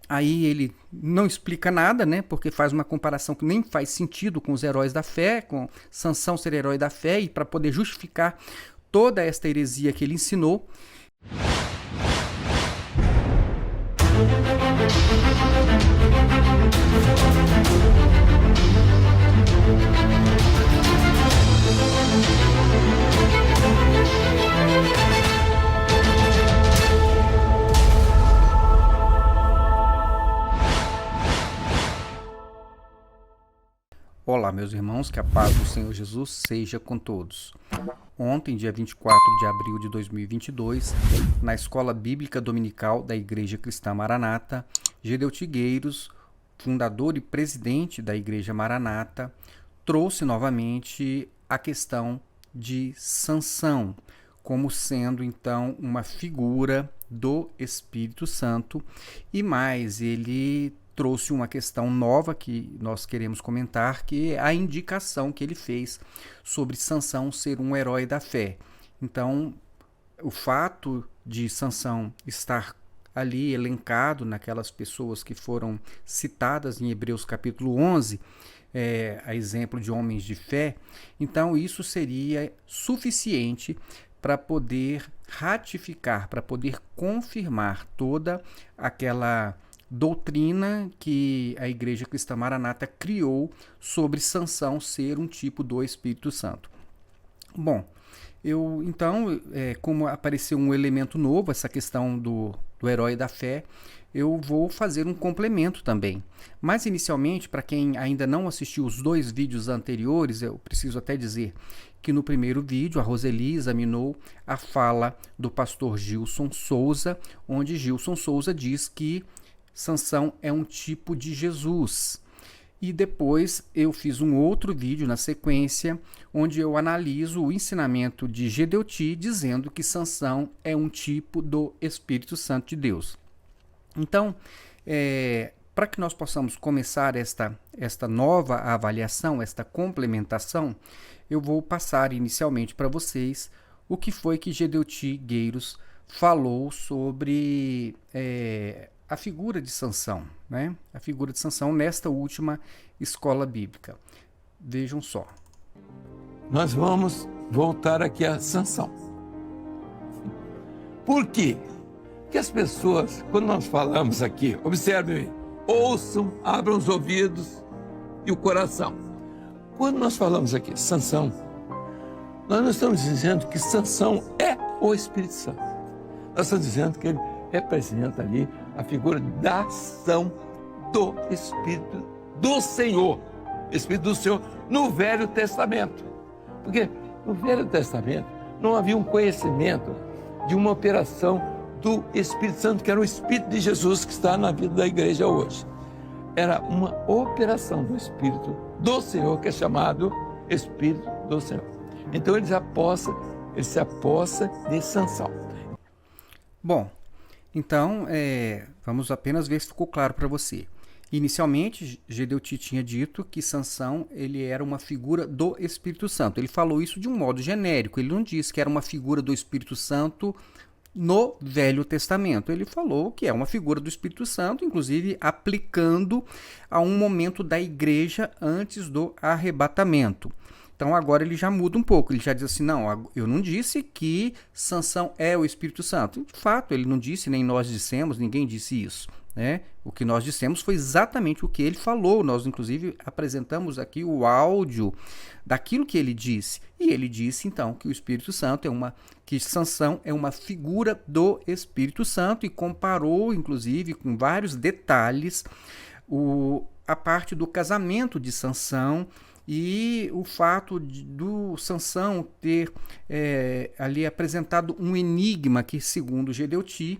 Aí ele não explica nada, né? Porque faz uma comparação que nem faz sentido com os heróis da fé, com Sansão ser herói da fé, e para poder justificar toda esta heresia que ele ensinou. Olá, meus irmãos, que a paz do Senhor Jesus seja com todos. Ontem, dia 24 de abril de 2022, na Escola Bíblica Dominical da Igreja Cristã Maranata, Gedeu Tigueiros, fundador e presidente da Igreja Maranata, trouxe novamente a questão de Sansão, como sendo então uma figura do Espírito Santo, e mais, ele trouxe uma questão nova que nós queremos comentar, que é a indicação que ele fez sobre Sansão ser um herói da fé. Então, o fato de Sansão estar ali elencado naquelas pessoas que foram citadas em Hebreus capítulo 11, a exemplo de homens de fé, então isso seria suficiente para poder ratificar, para poder confirmar toda aquela doutrina que a Igreja Cristã Maranata criou sobre Sansão ser um tipo do Espírito Santo. Bom, como apareceu um elemento novo, essa questão do herói da fé, eu vou fazer um complemento também. Mas inicialmente, para quem ainda não assistiu os 2 vídeos anteriores, eu preciso até dizer que no primeiro vídeo a Roseli examinou a fala do pastor Gilson Souza, onde Gilson Souza diz que Sansão é um tipo de Jesus. E depois eu fiz um outro vídeo na sequência, onde eu analiso o ensinamento de Gedeuti, dizendo que Sansão é um tipo do Espírito Santo de Deus. Então, para que nós possamos começar esta nova avaliação, esta complementação, eu vou passar inicialmente para vocês o que foi que Gedeuti Gueiros falou sobre a figura de Sansão, né? A figura de Sansão nesta última escola bíblica. Vejam só. Nós vamos voltar aqui a Sansão. Por quê? Porque as pessoas, quando nós falamos aqui, observem, ouçam, abram os ouvidos e o coração. Quando nós falamos aqui Sansão, nós não estamos dizendo que Sansão é o Espírito Santo. Nós estamos dizendo que ele representa ali a figura da ação do Espírito do Senhor. Espírito do Senhor no Velho Testamento. Porque no Velho Testamento não havia um conhecimento de uma operação do Espírito Santo, que era o Espírito de Jesus que está na vida da igreja hoje. Era uma operação do Espírito do Senhor, que é chamado Espírito do Senhor. Então ele se apossa de Sansão. Bom, então, vamos apenas ver se ficou claro para você. Inicialmente, Gedeuti tinha dito que Sansão ele era uma figura do Espírito Santo. Ele falou isso de um modo genérico. Ele não disse que era uma figura do Espírito Santo no Velho Testamento. Ele falou que é uma figura do Espírito Santo, inclusive aplicando a um momento da igreja antes do arrebatamento. Então agora ele já muda um pouco, ele já diz assim, não, eu não disse que Sansão é o Espírito Santo. De fato, ele não disse, nem nós dissemos, ninguém disse isso, né? O que nós dissemos foi exatamente o que ele falou. Nós, inclusive, apresentamos aqui o áudio daquilo que ele disse. E ele disse, então, que o Espírito Santo que Sansão é uma figura do Espírito Santo e comparou, inclusive, com vários detalhes, a parte do casamento de Sansão, e o fato do Sansão ter ali apresentado um enigma que, segundo Gedeuti,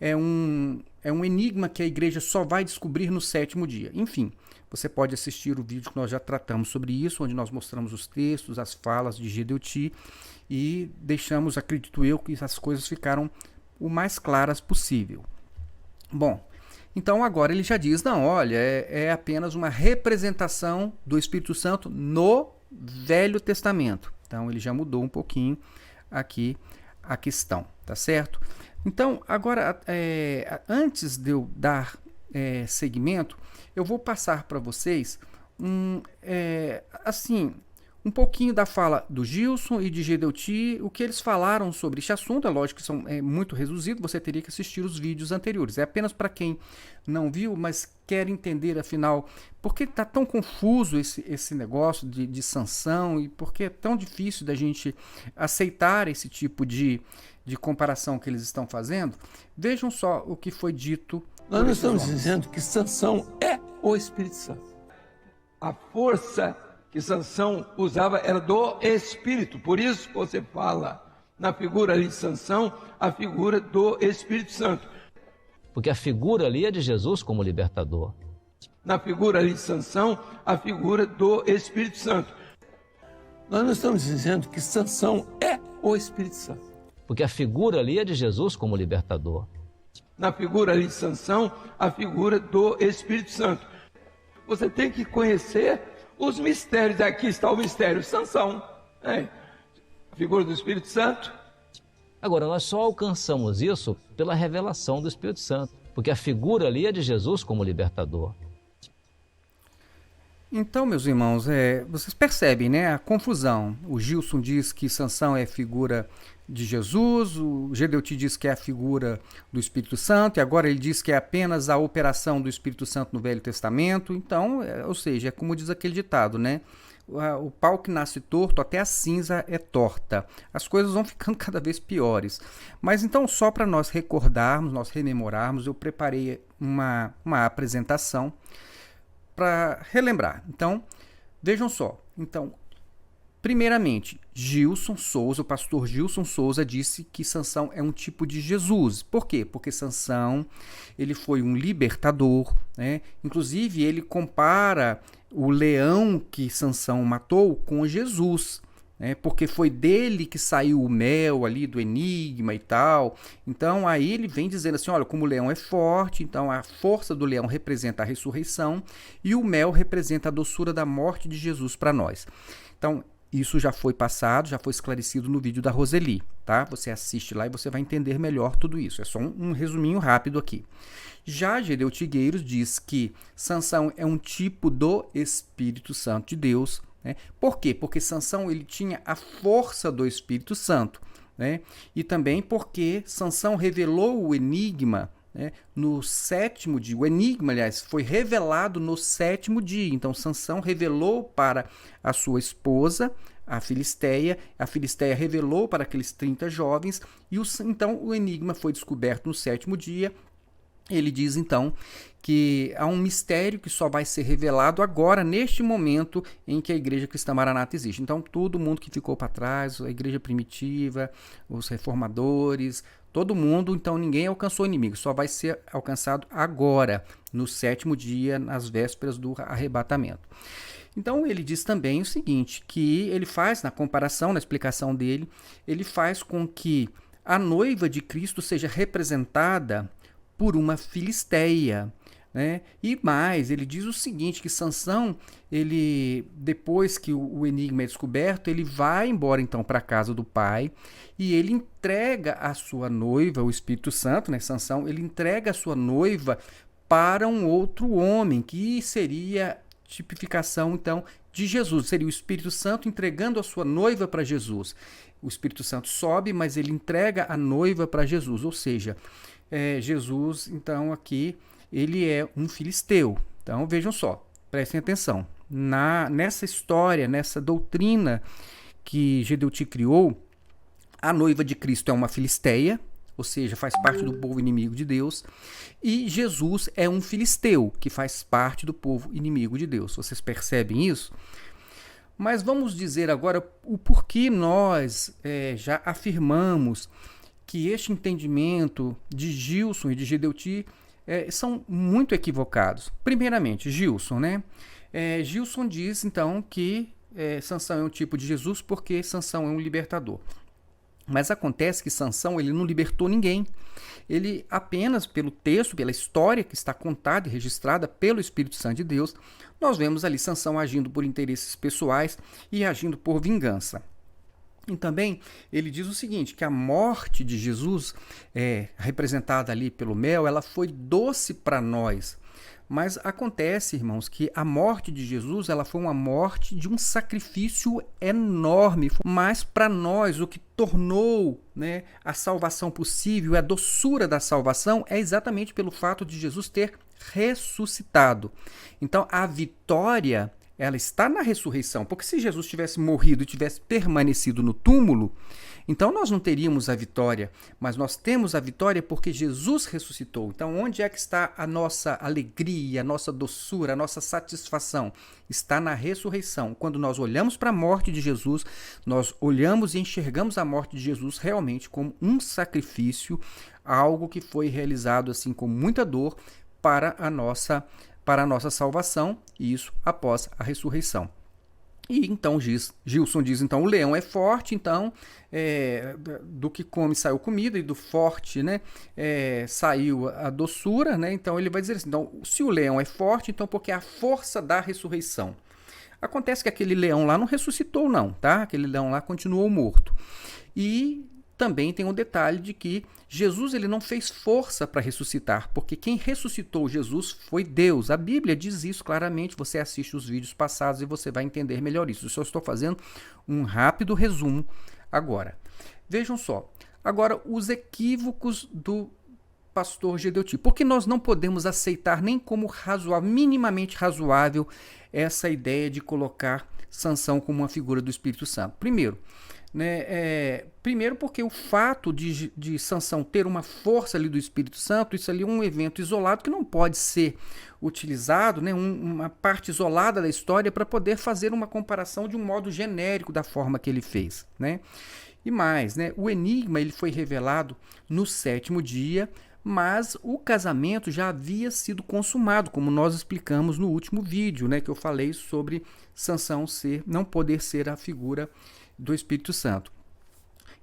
é um enigma que a igreja só vai descobrir no 7º dia. Enfim, você pode assistir o vídeo que nós já tratamos sobre isso, onde nós mostramos os textos, as falas de Gedeuti, e deixamos, acredito eu, que as coisas ficaram o mais claras possível. Bom, então agora ele já diz, não, olha, é apenas uma representação do Espírito Santo no Velho Testamento. Então ele já mudou um pouquinho aqui a questão, tá certo? Então agora, antes de eu dar segmento, eu vou passar para vocês um pouquinho da fala do Gilson e de Gedeuti, o que eles falaram sobre este assunto. É lógico que é muito reduzido, você teria que assistir os vídeos anteriores. É apenas para quem não viu, mas quer entender, afinal, por que está tão confuso esse negócio de sanção e por que é tão difícil da gente aceitar esse tipo de comparação que eles estão fazendo. Vejam só o que foi dito. Nós não estamos dizendo que Sansão é o Espírito Santo. A força que Sansão usava era do Espírito. Por isso que você fala na figura ali de Sansão, a figura do Espírito Santo. Porque a figura ali é de Jesus como libertador. Na figura ali de Sansão, a figura do Espírito Santo. Nós não estamos dizendo que Sansão é o Espírito Santo. Porque a figura ali é de Jesus como libertador. Na figura ali de Sansão, a figura do Espírito Santo. Você tem que conhecer os mistérios. Aqui está o mistério de Sansão. A figura do Espírito Santo. Agora, nós só alcançamos isso pela revelação do Espírito Santo. Porque a figura ali é de Jesus como libertador. Então, meus irmãos, vocês percebem, né, a confusão. O Gilson diz que Sansão é figura de Jesus, o Gedeuti diz que é a figura do Espírito Santo, e agora ele diz que é apenas a operação do Espírito Santo no Velho Testamento. Então, ou seja, é como diz aquele ditado, né? O pau que nasce torto, até a cinza é torta. As coisas vão ficando cada vez piores. Mas então, só para nós recordarmos, nós rememorarmos, eu preparei uma apresentação para relembrar. Então, vejam só. Então, primeiramente, Gilson Souza, o pastor Gilson Souza, disse que Sansão é um tipo de Jesus. Por quê? Porque Sansão, ele foi um libertador, né? Inclusive, ele compara o leão que Sansão matou com Jesus, né? Porque foi dele que saiu o mel ali do enigma e tal. Então aí ele vem dizendo assim, olha, como o leão é forte, então a força do leão representa a ressurreição e o mel representa a doçura da morte de Jesus para nós. Então isso já foi passado, já foi esclarecido no vídeo da Roseli, tá? Você assiste lá e você vai entender melhor tudo isso. É só um resuminho rápido aqui. Já Gedeuti Gueiros diz que Sansão é um tipo do Espírito Santo de Deus, né? Por quê? Porque Sansão ele tinha a força do Espírito Santo, né? E também porque Sansão revelou o enigma, né, no sétimo dia. O enigma, aliás, foi revelado no sétimo dia. Então Sansão revelou para a sua esposa, a Filisteia revelou para aqueles 30 jovens, e então o enigma foi descoberto no sétimo dia. Ele diz então que há um mistério que só vai ser revelado agora, neste momento em que a Igreja Cristã Maranata existe. Então todo mundo que ficou para trás, a Igreja Primitiva, os reformadores, todo mundo, então ninguém alcançou o inimigo, só vai ser alcançado agora, no sétimo dia, nas vésperas do arrebatamento. Então ele diz também o seguinte, que ele faz, na comparação, na explicação dele, ele faz com que a noiva de Cristo seja representada por uma filisteia, né? E mais, ele diz o seguinte, que Sansão, ele, depois que o enigma é descoberto, ele vai embora então para a casa do pai e ele entrega a sua noiva, o Espírito Santo, né? Sansão, ele entrega a sua noiva para um outro homem, que seria tipificação então de Jesus, seria o Espírito Santo entregando a sua noiva para Jesus. O Espírito Santo sobe, mas ele entrega a noiva para Jesus, ou seja, Jesus, então, aqui, ele é um filisteu. Então, vejam só, prestem atenção. Nessa história, nessa doutrina que Gedeuti criou, a noiva de Cristo é uma filisteia, ou seja, faz parte do povo inimigo de Deus, e Jesus é um filisteu, que faz parte do povo inimigo de Deus. Vocês percebem isso? Mas vamos dizer agora o porquê nós já afirmamos que este entendimento de Gilson e de Gedeuti são muito equivocados. Primeiramente, Gilson, né? Gilson diz, então, que Sansão é um tipo de Jesus porque Sansão é um libertador. Mas acontece que Sansão ele não libertou ninguém. Ele apenas, pelo texto, pela história que está contada e registrada pelo Espírito Santo de Deus, nós vemos ali Sansão agindo por interesses pessoais e agindo por vingança. E também ele diz o seguinte, que a morte de Jesus, representada ali pelo mel, ela foi doce para nós. Mas acontece, irmãos, que a morte de Jesus, ela foi uma morte de um sacrifício enorme. Mas para nós, o que tornou, né, a salvação possível, a doçura da salvação, é exatamente pelo fato de Jesus ter ressuscitado. Então, a vitória, ela está na ressurreição. Porque se Jesus tivesse morrido e tivesse permanecido no túmulo, então nós não teríamos a vitória, mas nós temos a vitória porque Jesus ressuscitou. Então onde é que está a nossa alegria, a nossa doçura, a nossa satisfação? Está na ressurreição. Quando nós olhamos para a morte de Jesus, nós olhamos e enxergamos a morte de Jesus realmente como um sacrifício, algo que foi realizado assim com muita dor para a nossa salvação, e isso após a ressurreição. E então Gilson diz, então o leão é forte, então do que come saiu comida, e do forte, né, saiu a doçura, né? Então ele vai dizer assim, então, se o leão é forte, então porque é a força da ressurreição. Acontece que aquele leão lá não ressuscitou não, tá? Aquele leão lá continuou morto. E também tem um detalhe de que Jesus ele não fez força para ressuscitar, porque quem ressuscitou Jesus foi Deus. A Bíblia diz isso claramente, você assiste os vídeos passados e você vai entender melhor isso. Eu só estou fazendo um rápido resumo agora. Vejam só, agora os equívocos do pastor Gedeuti. Porque nós não podemos aceitar nem como minimamente razoável essa ideia de colocar Sansão como uma figura do Espírito Santo. Primeiro, primeiro porque o fato de Sansão ter uma força ali do Espírito Santo, isso ali é um evento isolado que não pode ser utilizado, né, uma parte isolada da história para poder fazer uma comparação de um modo genérico da forma que ele fez, né? E mais, né, o enigma ele foi revelado no 7º dia, mas o casamento já havia sido consumado, como nós explicamos no último vídeo, né, que eu falei sobre Sansão não poder ser a figura do Espírito Santo.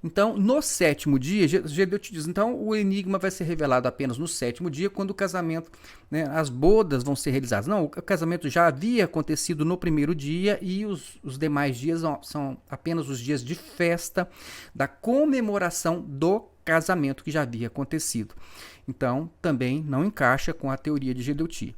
Então, no 7º dia, Gedeuti diz, então o enigma vai ser revelado apenas no 7º dia, quando o casamento, né, as bodas vão ser realizadas. Não, o casamento já havia acontecido no 1º dia e os demais dias são apenas os dias de festa, da comemoração do casamento que já havia acontecido. Então, também não encaixa com a teoria de Gedeuti.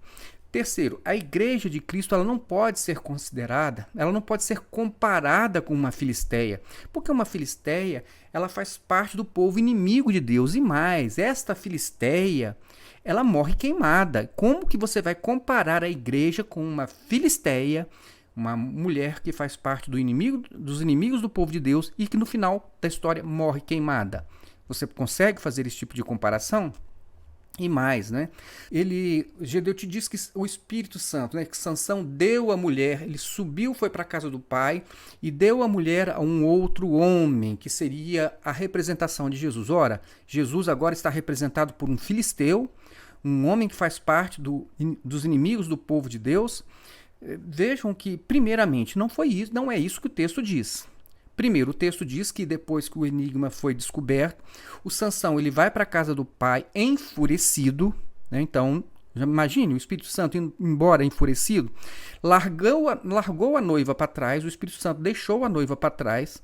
Terceiro, a igreja de Cristo ela não pode ser considerada, ela não pode ser comparada com uma filisteia, porque uma filisteia ela faz parte do povo inimigo de Deus, e mais, esta filisteia ela morre queimada. Como que você vai comparar a igreja com uma filisteia, uma mulher que faz parte dos inimigos do povo de Deus e que no final da história morre queimada? Você consegue fazer esse tipo de comparação? E mais, né? Gedeuti diz que o Espírito Santo, né, que Sansão deu a mulher, ele subiu, foi para a casa do pai e deu a mulher a um outro homem, que seria a representação de Jesus. Ora, Jesus agora está representado por um filisteu, um homem que faz parte dos inimigos do povo de Deus. Vejam que, primeiramente, não é isso que o texto diz. Primeiro, o texto diz que depois que o enigma foi descoberto, o Sansão ele vai para a casa do pai enfurecido, né? Então, imagine o Espírito Santo indo embora enfurecido, largou a noiva para trás, o Espírito Santo deixou a noiva para trás,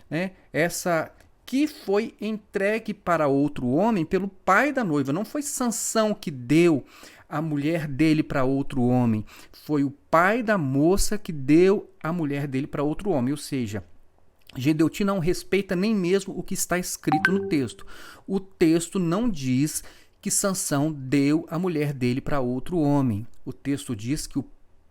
né? Essa que foi entregue para outro homem pelo pai da noiva. Não foi Sansão que deu a mulher dele para outro homem, foi o pai da moça que deu a mulher dele para outro homem, ou seja, Gedeuti não respeita nem mesmo o que está escrito no texto. O texto não diz que Sansão deu a mulher dele para outro homem. O texto diz que o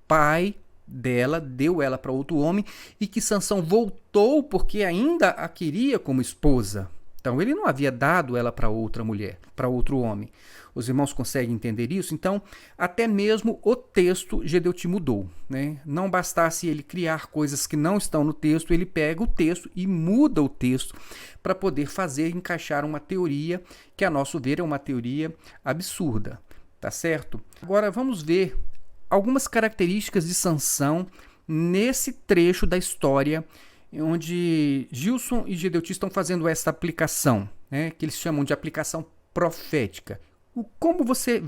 pai dela deu ela para outro homem e que Sansão voltou porque ainda a queria como esposa. Então ele não havia dado ela para outra mulher, para outro homem. Os irmãos conseguem entender isso? Então, até mesmo o texto Gedeuti mudou, né? Não bastasse ele criar coisas que não estão no texto, ele pega o texto e muda o texto para poder fazer encaixar uma teoria que, a nosso ver, é uma teoria absurda, tá certo? Agora vamos ver algumas características de Sansão nesse trecho da história onde Gilson e Gedeuti estão fazendo essa aplicação, né, que eles chamam de aplicação profética. Como você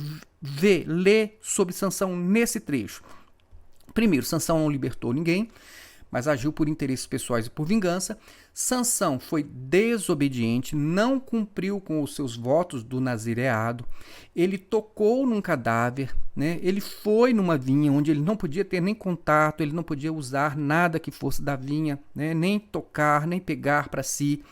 lê sobre Sansão nesse trecho? Primeiro, Sansão não libertou ninguém, mas agiu por interesses pessoais e por vingança. Sansão foi desobediente, não cumpriu com os seus votos do nazireado, ele tocou num cadáver, né? Ele foi numa vinha onde ele não podia ter nem contato, ele não podia usar nada que fosse da vinha, né? Nem tocar, nem pegar para si,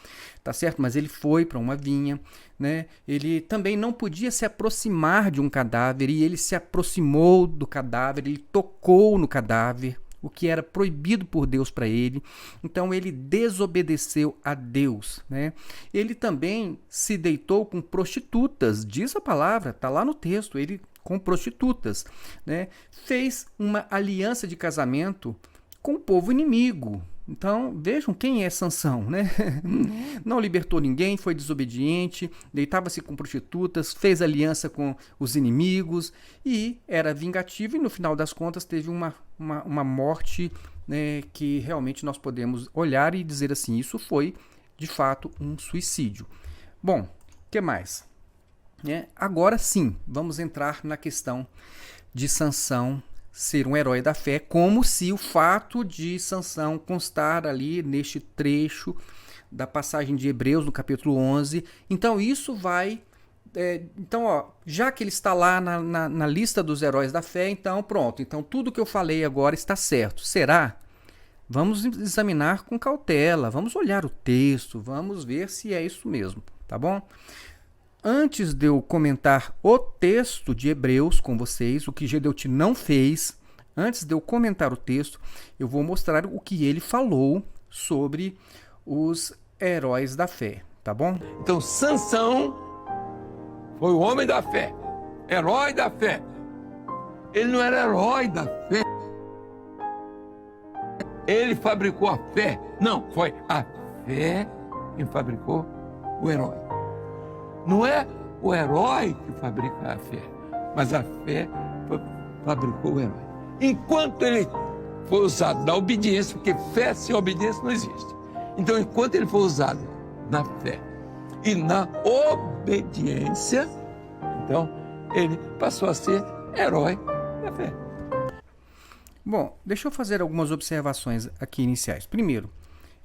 tá certo? Mas ele foi para uma vinha, né? Ele também não podia se aproximar de um cadáver e ele se aproximou do cadáver, ele tocou no cadáver, o que era proibido por Deus para ele. Então ele desobedeceu a Deus, né? Ele também se deitou com prostitutas, diz a palavra, está lá no texto, ele com prostitutas, né? Fez uma aliança de casamento com o povo inimigo. Então, vejam quem é Sansão, né? Não libertou ninguém, foi desobediente, deitava-se com prostitutas, fez aliança com os inimigos e era vingativo e, no final das contas, teve uma morte, né, que realmente nós podemos olhar e dizer assim, isso foi, de fato, um suicídio. Bom, o que mais? Agora sim, vamos entrar na questão de Sansão ser um herói da fé, como se o fato de Sansão constar ali neste trecho da passagem de Hebreus, no capítulo 11. Então isso vai... já que ele está lá na lista dos heróis da fé, então pronto. Então tudo que eu falei agora está certo. Será? Vamos examinar com cautela, vamos olhar o texto, vamos ver se é isso mesmo, tá bom? Antes de eu comentar o texto de Hebreus com vocês, o que Gedeuti não fez, antes de eu comentar o texto, eu vou mostrar o que ele falou sobre os heróis da fé, tá bom? Então, Sansão foi o homem da fé, herói da fé. Ele não era herói da fé. Ele fabricou a fé. Não, foi a fé quem fabricou o herói. Não é o herói que fabrica a fé, mas a fé fabricou o herói. Enquanto ele foi usado na obediência, porque fé sem obediência não existe. Então, enquanto ele foi usado na fé e na obediência, então ele passou a ser herói da fé. Bom, deixa eu fazer algumas observações aqui iniciais. Primeiro,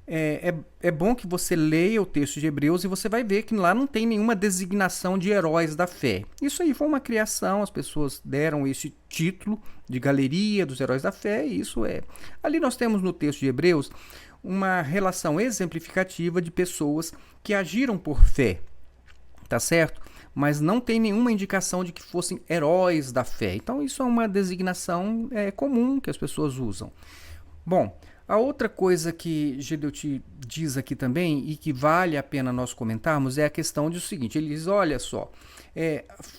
é bom que você leia o texto de Hebreus e você vai ver que lá não tem nenhuma designação de heróis da fé. Isso aí foi uma criação, as pessoas deram esse título de galeria dos heróis da fé, e isso é. Ali nós temos no texto de Hebreus uma relação exemplificativa de pessoas que agiram por fé, tá certo? Mas não tem nenhuma indicação de que fossem heróis da fé. Então isso é uma designação comum que as pessoas usam. Bom, a outra coisa que Gedeuti diz aqui também, e que vale a pena nós comentarmos, é a questão do seguinte, ele diz, olha só,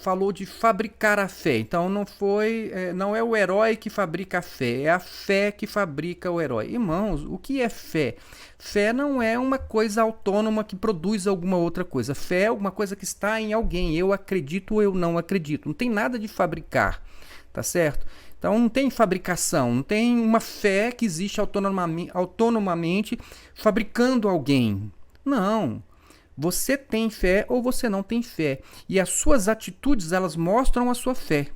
falou de fabricar a fé, então não é o herói que fabrica a fé, é a fé que fabrica o herói. Irmãos, o que é fé? Fé não é uma coisa autônoma que produz alguma outra coisa, fé é alguma coisa que está em alguém, eu acredito ou eu não acredito, não tem nada de fabricar, tá certo? Então não tem fabricação, não tem uma fé que existe autonomamente fabricando alguém. Não. Você tem fé ou você não tem fé. E as suas atitudes, elas mostram a sua fé.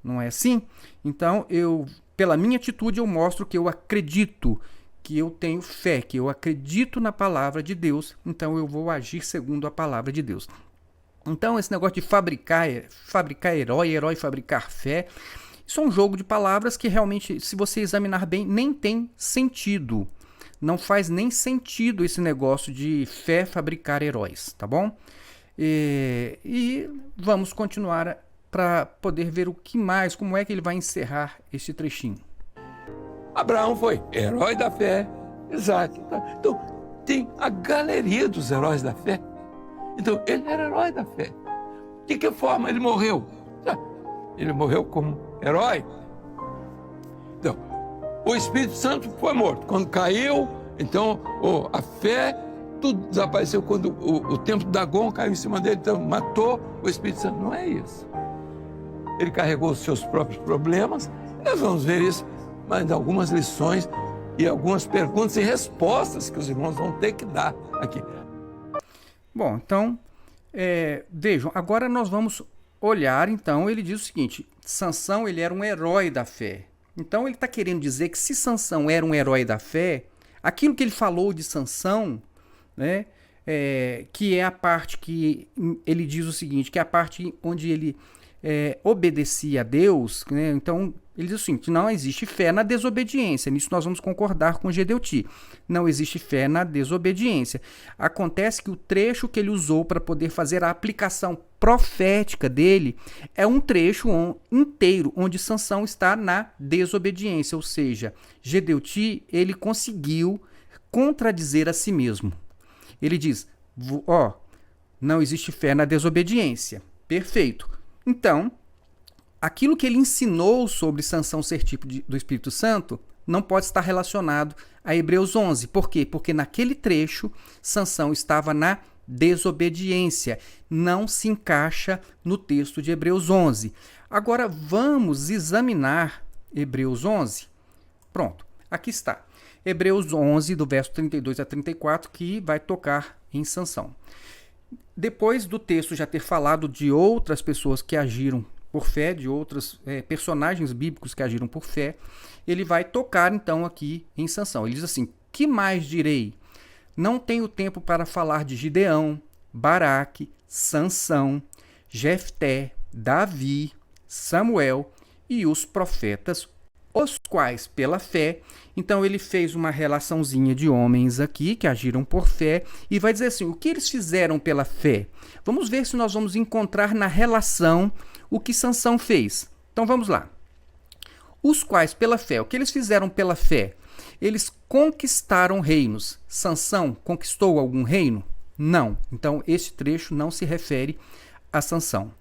Não é assim? Então, pela minha atitude, eu mostro que eu acredito, que eu tenho fé, que eu acredito na palavra de Deus. Então, eu vou agir segundo a palavra de Deus. Então, esse negócio de fabricar herói fabricar fé... Isso é um jogo de palavras que realmente, se você examinar bem, nem tem sentido. Não faz nem sentido esse negócio de fé fabricar heróis, tá bom? E vamos continuar para poder ver o que mais, como é que ele vai encerrar este trechinho. Abraão foi herói da fé, Isaac. Então, tem a galeria dos heróis da fé. Então, ele era herói da fé. De que forma ele morreu? Ele morreu como herói. Então, o Espírito Santo foi morto. Quando caiu, então a fé, tudo desapareceu. Quando o templo de Dagon caiu em cima dele, então matou o Espírito Santo. Não é isso. Ele carregou os seus próprios problemas. Nós vamos ver isso, mas algumas lições e algumas perguntas e respostas que os irmãos vão ter que dar aqui. Bom, então, vejam, agora nós vamos olhar, então, ele diz o seguinte, Sansão, ele era um herói da fé. Então ele está querendo dizer que se Sansão era um herói da fé, aquilo que ele falou de Sansão, né, que é a parte que ele diz o seguinte, que é a parte onde ele obedecia a Deus, né? Então ele diz assim, que não existe fé na desobediência. Nisso nós vamos concordar com Gedeuti. Não existe fé na desobediência. Acontece que o trecho que ele usou para poder fazer a aplicação profética dele é um trecho inteiro onde Sansão está na desobediência. Ou seja, Gedeuti, ele conseguiu contradizer a si mesmo. Ele diz, não existe fé na desobediência. Perfeito. Então, aquilo que ele ensinou sobre Sansão ser tipo do Espírito Santo não pode estar relacionado a Hebreus 11. Por quê? Porque naquele trecho, Sansão estava na desobediência. Não se encaixa no texto de Hebreus 11. Agora, vamos examinar Hebreus 11. Pronto, aqui está. Hebreus 11, do verso 32 a 34, que vai tocar em Sansão. Depois do texto já ter falado de outras pessoas que agiram por fé, de outros personagens bíblicos que agiram por fé, ele vai tocar então aqui em Sansão. Ele diz assim, que mais direi? Não tenho tempo para falar de Gideão, Baraque, Sansão, Jefté, Davi, Samuel e os profetas, os quais pela fé, então ele fez uma relaçãozinha de homens aqui que agiram por fé e vai dizer assim, o que eles fizeram pela fé? Vamos ver se nós vamos encontrar na relação o que Sansão fez. Então vamos lá. Os quais pela fé, o que eles fizeram pela fé? Eles conquistaram reinos. Sansão conquistou algum reino? Não. Então esse trecho não se refere a Sansão.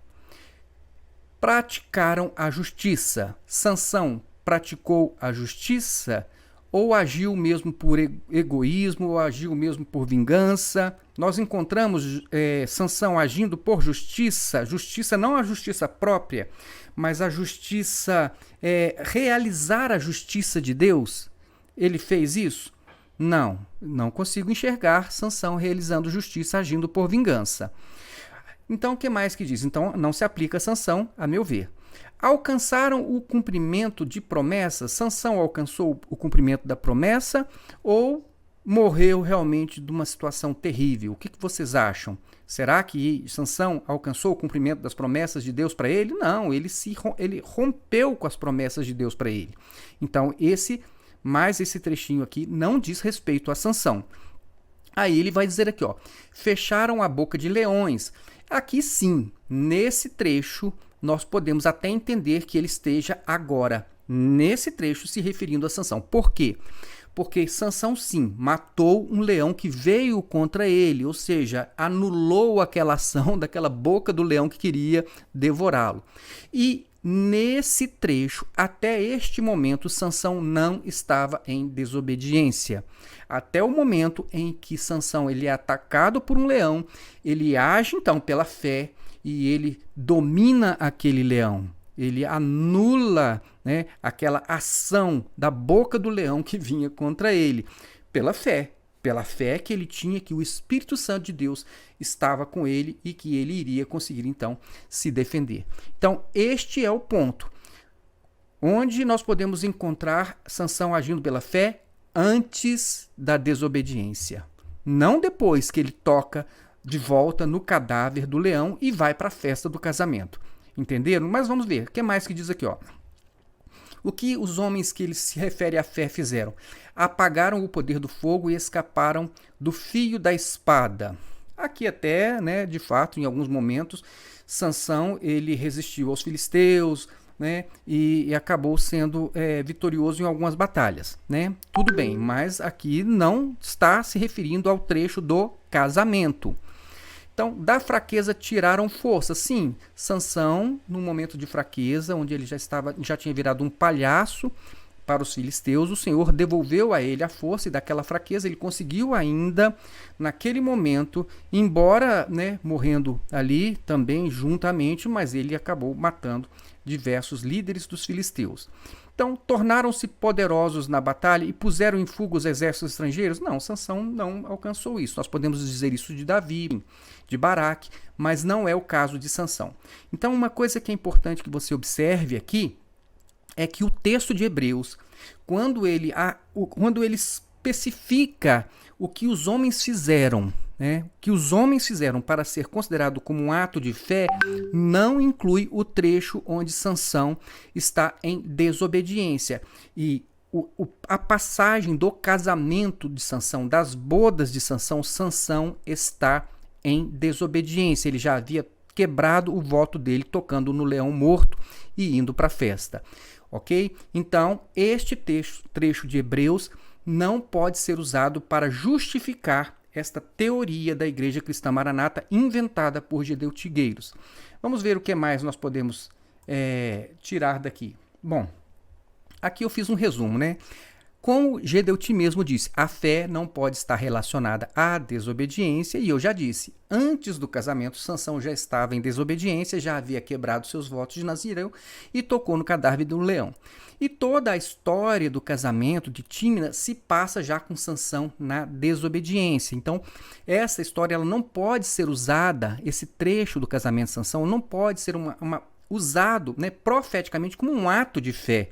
Praticaram a justiça. Sansão praticou a justiça ou agiu mesmo por egoísmo, ou agiu mesmo por vingança? Nós encontramos Sansão agindo por justiça, justiça não a justiça própria, mas a justiça, realizar a justiça de Deus. Ele fez isso? Não consigo enxergar Sansão realizando justiça, agindo por vingança. Então, o que mais que diz? Então, não se aplica a Sansão, a meu ver. Alcançaram o cumprimento de promessas? Sansão alcançou o cumprimento da promessa ou morreu realmente de uma situação terrível? O que vocês acham? Será que Sansão alcançou o cumprimento das promessas de Deus para ele? Não, ele rompeu com as promessas de Deus para ele. Então, esse trechinho aqui não diz respeito a Sansão. Aí ele vai dizer aqui, fecharam a boca de leões. Aqui sim, nesse trecho, nós podemos até entender que ele esteja agora, nesse trecho, se referindo a Sansão. Por quê? Porque Sansão, sim, matou um leão que veio contra ele, ou seja, anulou aquela ação daquela boca do leão que queria devorá-lo. E nesse trecho, até este momento, Sansão não estava em desobediência. Até o momento em que Sansão ele é atacado por um leão, ele age então pela fé, e ele domina aquele leão. Ele anula, né, aquela ação da boca do leão que vinha contra ele. Pela fé que ele tinha, que o Espírito Santo de Deus estava com ele e que ele iria conseguir, então, se defender. Então, este é o ponto. Onde nós podemos encontrar Sansão agindo pela fé antes da desobediência. Não depois que ele toca de volta no cadáver do leão e vai para a festa do casamento. Entenderam? Mas vamos ver. O que mais que diz aqui? O que os homens que ele se refere à fé fizeram? Apagaram o poder do fogo e escaparam do fio da espada. Aqui até, né, de fato, em alguns momentos, Sansão ele resistiu aos filisteus, né, e acabou sendo vitorioso em algumas batalhas, né? Tudo bem, mas aqui não está se referindo ao trecho do casamento. Então, da fraqueza tiraram força. Sim, Sansão, num momento de fraqueza, onde ele já tinha virado um palhaço para os filisteus, o Senhor devolveu a ele a força e daquela fraqueza ele conseguiu ainda, naquele momento, embora, né, morrendo ali também juntamente, mas ele acabou matando diversos líderes dos filisteus. Então, tornaram-se poderosos na batalha e puseram em fuga os exércitos estrangeiros? Não, Sansão não alcançou isso. Nós podemos dizer isso de Davi, de Baraque, mas não é o caso de Sansão. Então, uma coisa que é importante que você observe aqui é que o texto de Hebreus, quando ele especifica o que os homens fizeram, né, que os homens fizeram para ser considerado como um ato de fé, não inclui o trecho onde Sansão está em desobediência. E a passagem do casamento de Sansão, das bodas de Sansão, Sansão está em desobediência. Ele já havia quebrado o voto dele tocando no leão morto e indo para a festa. Ok? Então, este trecho de Hebreus não pode ser usado para justificar esta teoria da Igreja Cristã Maranata inventada por Gedeu-Tigueiros. Vamos ver o que mais nós podemos tirar daqui. Bom, aqui eu fiz um resumo, né? Como Gedeu-Ti mesmo disse, a fé não pode estar relacionada à desobediência, e eu já disse, antes do casamento, Sansão já estava em desobediência, já havia quebrado seus votos de Nazireu e tocou no cadáver do leão. E toda a história do casamento de Tímina se passa já com Sansão na desobediência. Então, essa história ela não pode ser usada, esse trecho do casamento de Sansão não pode ser usado, né, profeticamente como um ato de fé,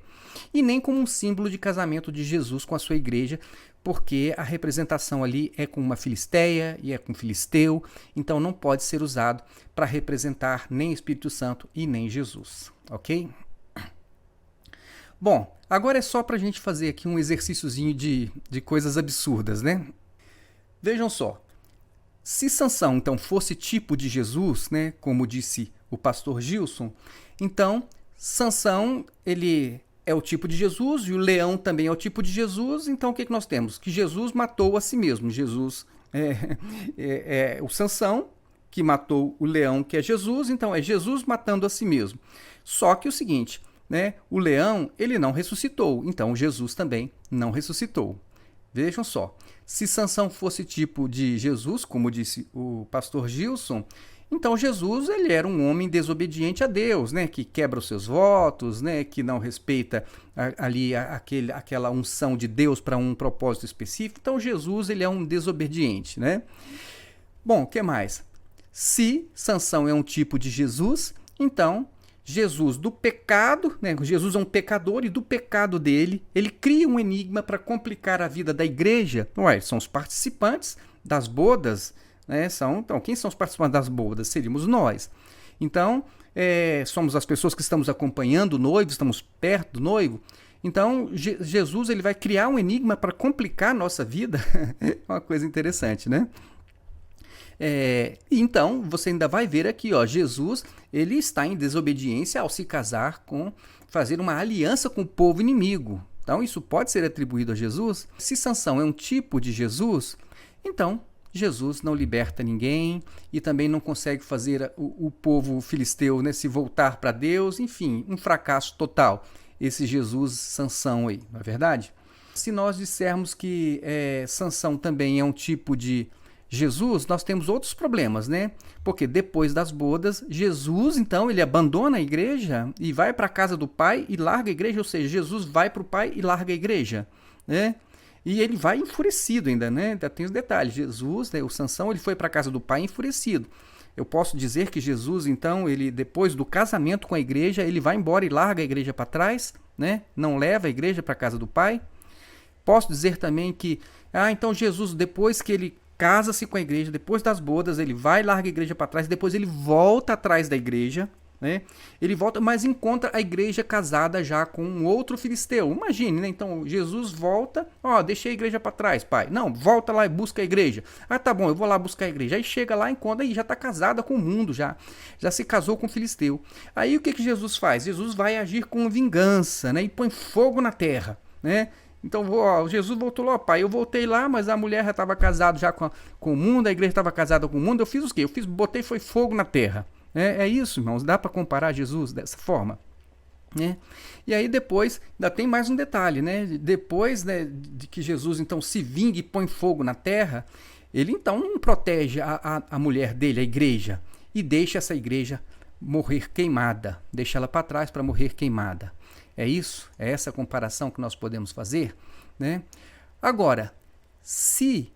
e nem como um símbolo de casamento de Jesus com a sua igreja, porque a representação ali é com uma filisteia e é com um filisteu, então não pode ser usado para representar nem Espírito Santo e nem Jesus, ok? Bom, agora é só para a gente fazer aqui um exercíciozinho de coisas absurdas, né? Vejam só, se Sansão então fosse tipo de Jesus, né, como disse o pastor Gilson, então Sansão ele é o tipo de Jesus e o leão também é o tipo de Jesus. Então o que nós temos? Que Jesus matou a si mesmo. Jesus é o Sansão que matou o leão, que é Jesus. Então é Jesus matando a si mesmo. Só que o seguinte, né? O leão ele não ressuscitou. Então Jesus também não ressuscitou. Vejam só. Se Sansão fosse tipo de Jesus, como disse o pastor Gilson, então Jesus ele era um homem desobediente a Deus, né, que quebra os seus votos, né, que não respeita aquela unção de Deus para um propósito específico. Então Jesus ele é um desobediente, né? Bom, o que mais? Se Sansão é um tipo de Jesus, então Jesus do pecado, né, Jesus é um pecador e do pecado dele, ele cria um enigma para complicar a vida da igreja. Ué, são os participantes das bodas, né? Então, quem são os participantes das bodas? Seríamos nós. Então, somos as pessoas que estamos acompanhando o noivo, estamos perto do noivo. Então, Jesus ele vai criar um enigma para complicar a nossa vida. É uma coisa interessante, né? Então, você ainda vai ver aqui, ó, Jesus ele está em desobediência ao se casar fazer uma aliança com o povo inimigo. Então, isso pode ser atribuído a Jesus. Se Sansão é um tipo de Jesus, então Jesus não liberta ninguém e também não consegue fazer o povo filisteu, né, se voltar para Deus. Enfim, um fracasso total. Esse Jesus Sansão aí, não é verdade? Se nós dissermos que Sansão também é um tipo de Jesus, nós temos outros problemas, né? Porque depois das bodas, Jesus, então, ele abandona a igreja e vai para a casa do pai e larga a igreja, ou seja, Jesus vai para o pai e larga a igreja, né? E ele vai enfurecido ainda, né? Ainda tem os detalhes. Jesus, né, o Sansão, ele foi para a casa do pai enfurecido. Eu posso dizer que Jesus, então, ele depois do casamento com a igreja, ele vai embora e larga a igreja para trás, né? Não leva a igreja para a casa do pai. Posso dizer também que, então Jesus, depois que ele casa-se com a igreja, depois das bodas, ele vai e larga a igreja para trás, depois ele volta atrás da igreja, né? Ele volta, mas encontra a igreja casada já com um outro filisteu. Imagine, né? Então Jesus volta, deixei a igreja para trás, pai. Não, volta lá e busca a igreja. Tá bom, eu vou lá buscar a igreja. Aí chega lá, encontra e já está casada com o mundo, já se casou com o filisteu. Aí o que Jesus faz? Jesus vai agir com vingança, né? E põe fogo na terra, né? Então, Jesus voltou lá, pai, eu voltei lá, mas a mulher já estava casada já com o mundo, a igreja estava casada com o mundo. Eu fiz o quê? Botei foi fogo na terra. É isso, irmãos, dá para comparar Jesus dessa forma, né? E aí depois, ainda tem mais um detalhe, né? Depois, né, de que Jesus então se vinga e põe fogo na terra, ele então não protege a mulher dele, a igreja, e deixa essa igreja morrer queimada, deixa ela para trás para morrer queimada. É isso? É essa comparação que nós podemos fazer, né? Agora, se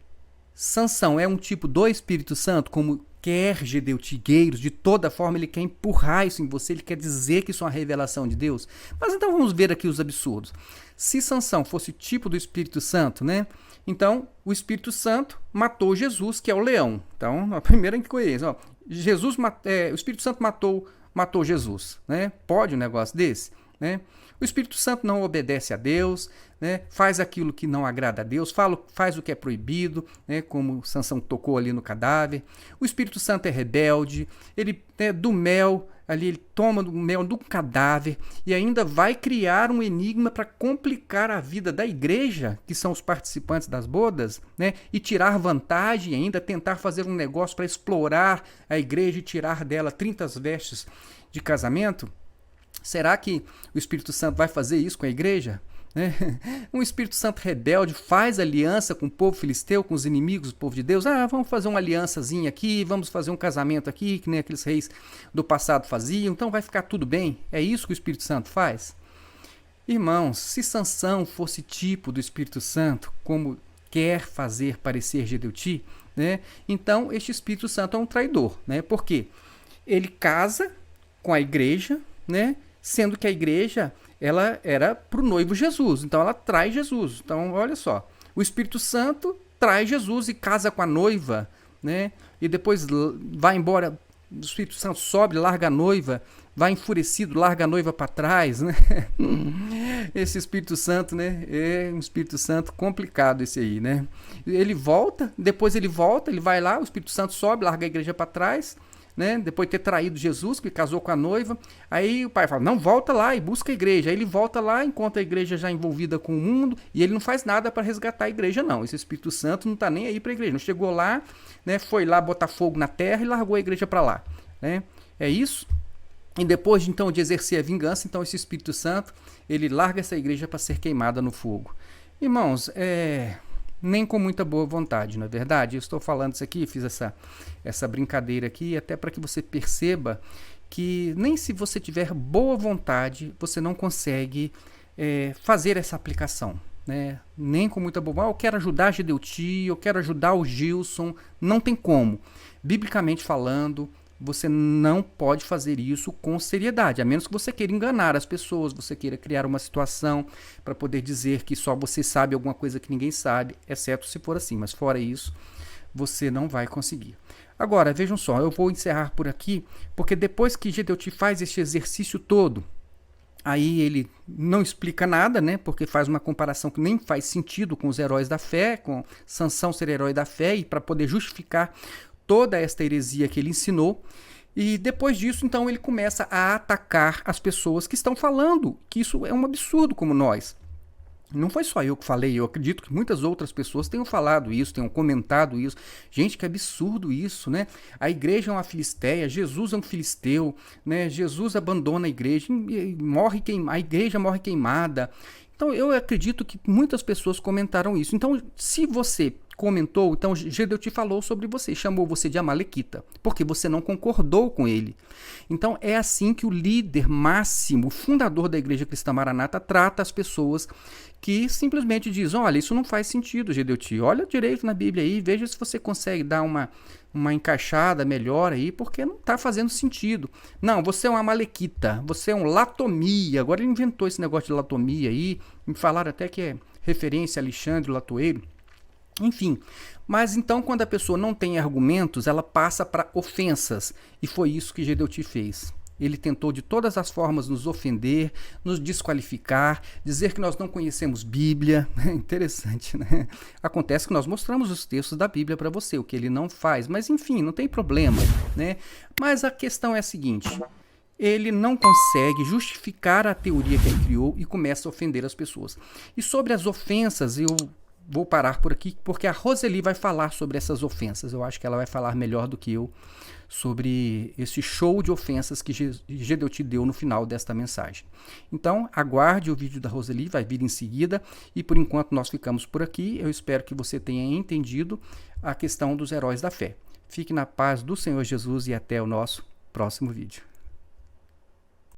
Sansão é um tipo do Espírito Santo, como quer gedeutigueiros, de toda forma ele quer empurrar isso em você, ele quer dizer que isso é uma revelação de Deus. Mas então vamos ver aqui os absurdos. Se Sansão fosse tipo do Espírito Santo, né? Então o Espírito Santo matou Jesus, que é o leão. Então a primeira incoerência, ó, o Espírito Santo matou Jesus, né? Pode um negócio desse, né? O Espírito Santo não obedece a Deus, né? Faz aquilo que não agrada a Deus, faz o que é proibido, né? Como Sansão tocou ali no cadáver. O Espírito Santo é rebelde, ele do mel, ali ele toma do mel do cadáver e ainda vai criar um enigma para complicar a vida da igreja, que são os participantes das bodas, né? E tirar vantagem, ainda tentar fazer um negócio para explorar a igreja e tirar dela 30 vestes de casamento. Será que o Espírito Santo vai fazer isso com a igreja? Um Espírito Santo rebelde faz aliança com o povo filisteu, com os inimigos do povo de Deus. Vamos fazer uma aliançazinha aqui, vamos fazer um casamento aqui, que nem aqueles reis do passado faziam, então vai ficar tudo bem. É isso que o Espírito Santo faz? Irmãos, se Sansão fosse tipo do Espírito Santo, como quer fazer parecer Gedeuti, né? Então este Espírito Santo é um traidor, né? Por quê? Ele casa com a igreja, né? Sendo que a igreja ela era para o noivo Jesus, então ela traz Jesus. Então olha só, o Espírito Santo traz Jesus e casa com a noiva, né? E depois vai embora, o Espírito Santo sobe, larga a noiva, vai enfurecido, larga a noiva para trás, né? Esse Espírito Santo, né? É um Espírito Santo complicado esse aí, né? Ele volta, depois ele volta, ele vai lá, o Espírito Santo sobe, larga a igreja para trás, né? Depois de ter traído Jesus, que casou com a noiva, aí o pai fala, não, volta lá e busca a igreja. Aí ele volta lá, encontra a igreja já envolvida com o mundo, e ele não faz nada para resgatar a igreja, não. Esse Espírito Santo não está nem aí para a igreja, não chegou lá, né? Foi lá botar fogo na terra e largou a igreja para lá, né? É isso. E depois então de exercer a vingança, então esse Espírito Santo, ele larga essa igreja para ser queimada no fogo. Irmãos, nem com muita boa vontade, não é verdade? Eu estou falando isso aqui, fiz essa brincadeira aqui, até para que você perceba que nem se você tiver boa vontade, você não consegue fazer essa aplicação, né? Nem com muita boa vontade. Eu quero ajudar a Gedeuti, eu quero ajudar o Gilson, não tem como. Biblicamente falando, você não pode fazer isso com seriedade, a menos que você queira enganar as pessoas, você queira criar uma situação para poder dizer que só você sabe alguma coisa que ninguém sabe, exceto se for assim, mas fora isso, você não vai conseguir. Agora, vejam só, eu vou encerrar por aqui, porque depois que Gedeuti faz este exercício todo, aí ele não explica nada, né? Porque faz uma comparação que nem faz sentido com os heróis da fé, com Sansão ser herói da fé, e para poder justificar toda esta heresia que ele ensinou. E depois disso, então, ele começa a atacar as pessoas que estão falando que isso é um absurdo como nós. Não foi só eu que falei, eu acredito que muitas outras pessoas tenham falado isso, tenham comentado isso. Gente, que absurdo isso, né? A igreja é uma filisteia, Jesus é um filisteu, né? Jesus abandona a igreja, a igreja morre queimada. Então, eu acredito que muitas pessoas comentaram isso. Então, se você comentou, então Gedeuti falou sobre você, chamou você de amalequita, porque você não concordou com ele. Então, é assim que o líder máximo, o fundador da Igreja Cristã Maranata, trata as pessoas que simplesmente dizem, olha, isso não faz sentido, Gedeuti, olha direito na Bíblia aí, veja se você consegue dar uma encaixada melhor aí, porque não está fazendo sentido. Não, você é uma amalequita, você é um latomia. Agora ele inventou esse negócio de latomia aí, me falaram até que é referência a Alexandre Latoeiro. Enfim, mas então quando a pessoa não tem argumentos, ela passa para ofensas. E foi isso que Gedeuti fez. Ele tentou de todas as formas nos ofender, nos desqualificar, dizer que nós não conhecemos Bíblia. Interessante, né? Acontece que nós mostramos os textos da Bíblia para você, o que ele não faz. Mas enfim, não tem problema, né? Mas a questão é a seguinte, ele não consegue justificar a teoria que ele criou e começa a ofender as pessoas. E sobre as ofensas, eu vou parar por aqui, porque a Roseli vai falar sobre essas ofensas. Eu acho que ela vai falar melhor do que eu sobre esse show de ofensas que Gedeuti deu no final desta mensagem. Então, aguarde o vídeo da Roseli, vai vir em seguida, e por enquanto nós ficamos por aqui. Eu espero que você tenha entendido a questão dos heróis da fé. Fique na paz do Senhor Jesus e até o nosso próximo vídeo.